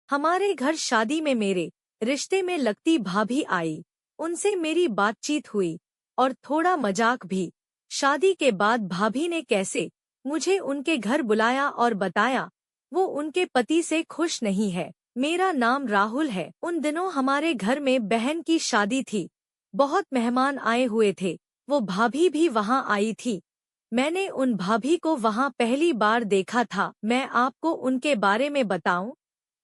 हमारे घर शादी में मेरे रिश्ते में लगती भाभी आई। उनसे मेरी बातचीत हुई और थोड़ा मजाक भी। शादी के बाद भाभी ने कैसे मुझे उनके घर बुलाया और बताया वो उनके पति से खुश नहीं है। मेरा नाम राहुल है। उन दिनों हमारे घर में बहन की शादी थी। बहुत मेहमान आए हुए थे। वो भाभी भी वहाँ आई थी। मैंने उन भाभी को वहाँ पहली बार देखा था। मैं आपको उनके बारे में बताऊं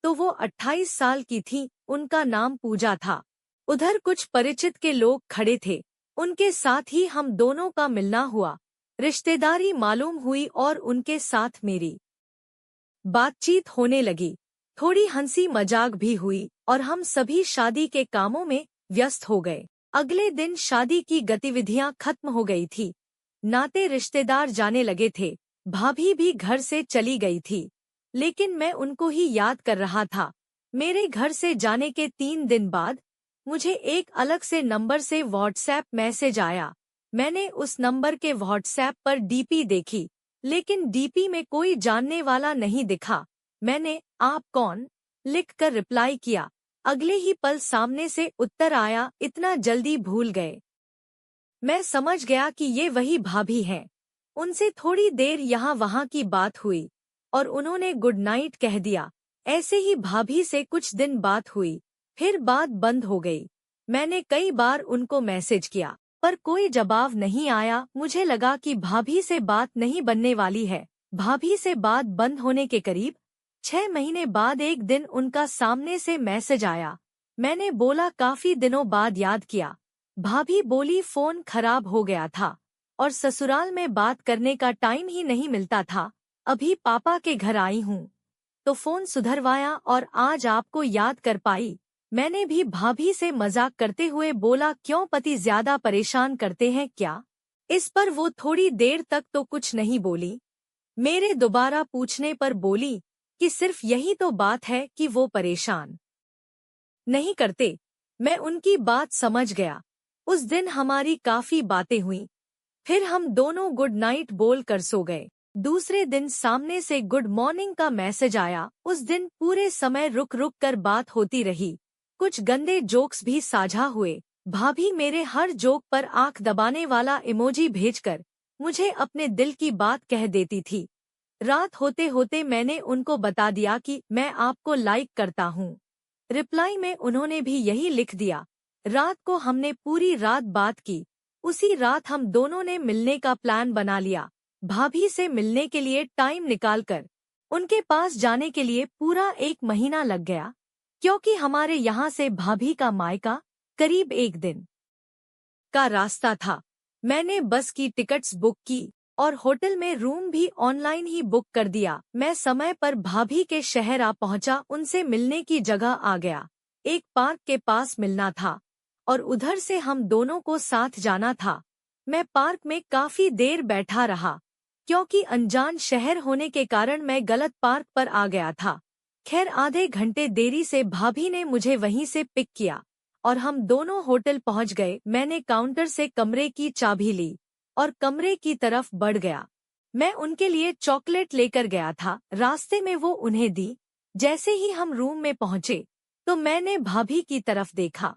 तो वो 28 साल की थी। उनका नाम पूजा था। उधर कुछ परिचित के लोग खड़े थे। उनके साथ ही हम दोनों का मिलना हुआ, रिश्तेदारी मालूम हुई और उनके साथ मेरी बातचीत होने लगी। थोड़ी हंसी मजाक भी हुई और हम सभी शादी के कामों में व्यस्त हो गए। अगले दिन शादी की गतिविधियां खत्म हो गई थी। नाते रिश्तेदार जाने लगे थे। भाभी भी घर से चली गई थी, लेकिन मैं उनको ही याद कर रहा था। मेरे घर से जाने के 3 दिन बाद मुझे एक अलग से नंबर से व्हाट्सएप मैसेज आया। मैंने उस नंबर के व्हाट्सएप पर डीपी देखी, लेकिन डीपी में कोई जानने वाला नहीं दिखा। मैंने "आप कौन?" लिखकर रिप्लाई किया। अगले ही पल सामने से उत्तर आया, "इतना जल्दी भूल गए।" मैं समझ गया कि ये वही भाभी हैं। उनसे थोड़ी देर यहाँ वहाँ की बात हुई और उन्होंने गुड नाइट कह दिया। ऐसे ही भाभी से कुछ दिन बात हुई, फिर बात बंद हो गई। मैंने कई बार उनको मैसेज किया, पर कोई जवाब नहीं आया। मुझे लगा कि भाभी से बात नहीं बनने वाली है। भाभी से बात बंद होने के करीब 6 महीने बाद एक दिन उनका सामने से मैसेज आया। मैंने बोला, "काफी दिनों बाद याद किया।" भाभी बोली, "फोन खराब हो गया था और ससुराल में बात करने का टाइम ही नहीं मिलता था। अभी पापा के घर आई हूँ तो फोन सुधरवाया और आज आपको याद कर पाई।" मैंने भी भाभी से मजाक करते हुए बोला, "क्यों, पति ज्यादा परेशान करते हैं क्या?" इस पर वो थोड़ी देर तक तो कुछ नहीं बोली। मेरे दोबारा पूछने पर बोली कि सिर्फ यही तो बात है कि वो परेशान नहीं करते। मैं उनकी बात समझ गया। उस दिन हमारी काफी बातें हुई। फिर हम दोनों गुड नाइट बोल कर सो गए। दूसरे दिन सामने से गुड मॉर्निंग का मैसेज आया। उस दिन पूरे समय रुक रुक कर बात होती रही। कुछ गंदे जोक्स भी साझा हुए। भाभी मेरे हर जोक पर आंख दबाने वाला इमोजी भेजकर मुझे अपने दिल की बात कह देती थी। रात होते होते मैंने उनको बता दिया कि मैं आपको लाइक करता हूँ। रिप्लाई में उन्होंने भी यही लिख दिया। रात को हमने पूरी रात बात की। उसी रात हम दोनों ने मिलने का प्लान बना लिया। भाभी से मिलने के लिए टाइम निकालकर उनके पास जाने के लिए पूरा 1 महीना लग गया, क्योंकि हमारे यहाँ से भाभी का मायका करीब 1 दिन का रास्ता था। मैंने बस की टिकट्स बुक की और होटल में रूम भी ऑनलाइन ही बुक कर दिया। मैं समय पर भाभी के शहर आ पहुंचा। उनसे मिलने की जगह आ गया। एक पार्क के पास मिलना था और उधर से हम दोनों को साथ जाना था। मैं पार्क में काफी देर बैठा रहा, क्योंकि अनजान शहर होने के कारण मैं गलत पार्क पर आ गया था। खैर, आधे घंटे देरी से भाभी ने मुझे वहीं से पिक किया और हम दोनों होटल पहुंच गए। मैंने काउंटर से कमरे की चाबी ली और कमरे की तरफ बढ़ गया। मैं उनके लिए चॉकलेट लेकर गया था। रास्ते में वो उन्हें दी। जैसे ही हम रूम में पहुंचे तो मैंने भाभी की तरफ देखा।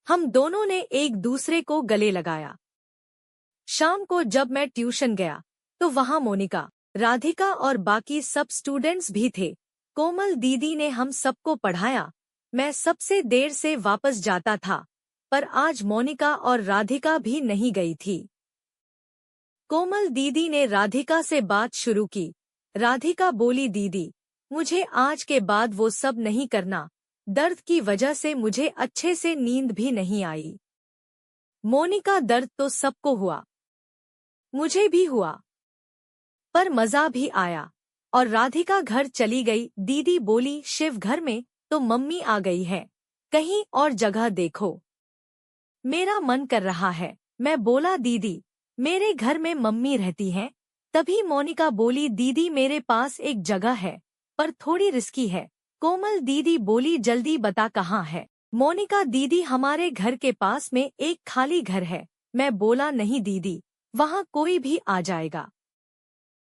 हम दोनों ने एक दूसरे को गले लगाया। शाम को जब मैं ट्यूशन गया तो वहाँ मोनिका, राधिका और बाकी सब स्टूडेंट्स भी थे। कोमल दीदी ने हम सबको पढ़ाया। मैं सबसे देर से वापस जाता था, पर आज मोनिका और राधिका भी नहीं गई थी। कोमल दीदी ने राधिका से बात शुरू की। राधिका बोली, "दीदी, मुझे आज के बाद वो सब नहीं करना। दर्द की वजह से मुझे अच्छे से नींद भी नहीं आई।" मोनिका, "दर्द तो सबको हुआ, मुझे भी हुआ, पर मजा भी आया।" और राधिका घर चली गई। दीदी बोली, "शिव घर में तो मम्मी आ गई है, कहीं और जगह देखो, मेरा मन कर रहा है।" मैं बोला, "दीदी, मेरे घर में मम्मी रहती हैं।" तभी मोनिका बोली, "दीदी, मेरे पास एक जगह है, पर थोड़ी रिस्की है।" कोमल दीदी बोली, "जल्दी बता कहाँ है?" मोनिका दीदी, "हमारे घर के पास में एक खाली घर है।" मैं बोला, "नहीं दीदी, वहाँ कोई भी आ जाएगा।"